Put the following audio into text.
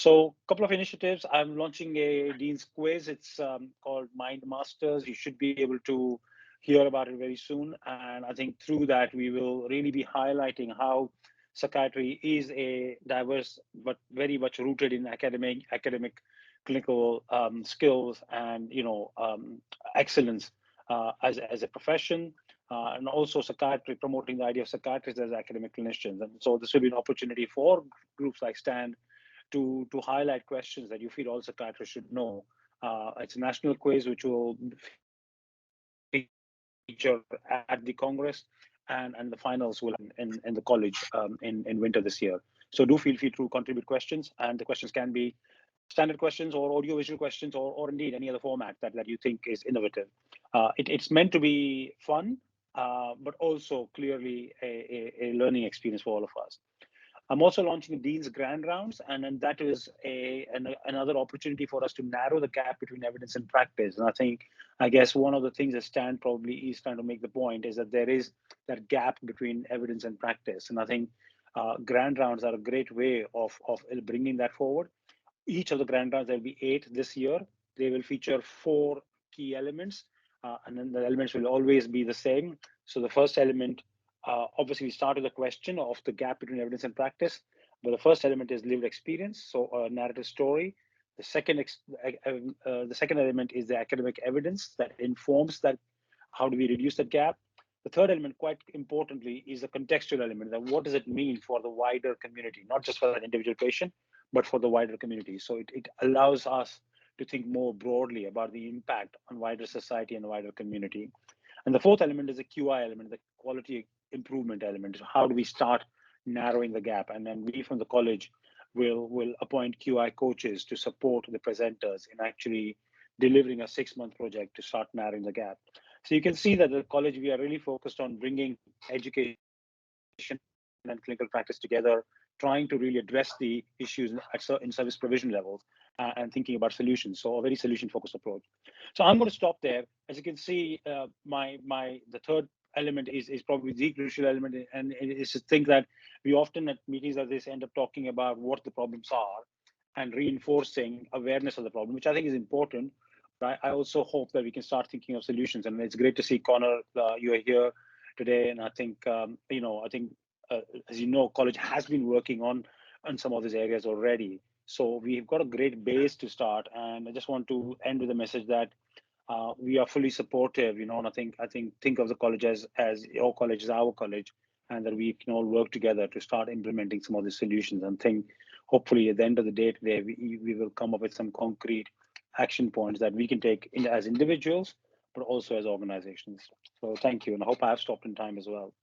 So a couple of initiatives. I'm launching a Dean's Quiz. It's called Mind Masters. You should be able to hear about it very soon. And I think through that, we will really be highlighting how psychiatry is a diverse but very much rooted in academic clinical skills and excellence as a profession, and also psychiatry, promoting the idea of psychiatrists as academic clinicians. And so this will be an opportunity for groups like STAND to highlight questions that you feel all psychiatrists should know. It's a national quiz which will feature at the Congress, and the finals will in the college in winter this year. So do feel free to contribute questions, and the questions can be standard questions or audiovisual questions, or indeed any other format that you think is innovative. It's meant to be fun, but also clearly a learning experience for all of us. I'm also launching Dean's Grand Rounds, and that is another opportunity for us to narrow the gap between evidence and practice. And I guess one of the things that Stan probably is trying to make the point is that there is that gap between evidence and practice. And I think Grand Rounds are a great way of bringing that forward. Each of the Grand Rounds, there'll be 8 this year. They will feature 4 key elements, and then the elements will always be the same. So the first element, obviously, we start with the question of the gap between evidence and practice. But the first element is lived experience, so a narrative story. The second element is the academic evidence that informs that. How do we reduce that gap? The third element, quite importantly, is the contextual element. That what does it mean for the wider community, not just for that individual patient, but for the wider community. So it allows us to think more broadly about the impact on wider society and wider community. And the fourth element is the QI element, the quality improvement element. So how do we start narrowing the gap? And then we from the college will appoint QI coaches to support the presenters in actually delivering a 6-month project to start narrowing the gap. So you can see that at the college, we are really focused on bringing education and clinical practice together, trying to really address the issues in service provision levels, and thinking about solutions. So a very solution-focused approach. So I'm going to stop there. As you can see, the third element is probably the crucial element, and it is to think that we often at meetings like this end up talking about what the problems are and reinforcing awareness of the problem, which I think is important. But I also hope that we can start thinking of solutions. And it's great to see, Connor, you are here today. And I think, as you know, college has been working on some of these areas already. So we've got a great base to start. And I just want to end with a message that we are fully supportive, and I think of the college as your college is our college, and that we can all work together to start implementing some of the solutions, and think hopefully at the end of the day today, we will come up with some concrete action points that we can take as individuals, but also as organizations. So thank you. And I hope I have stopped in time as well.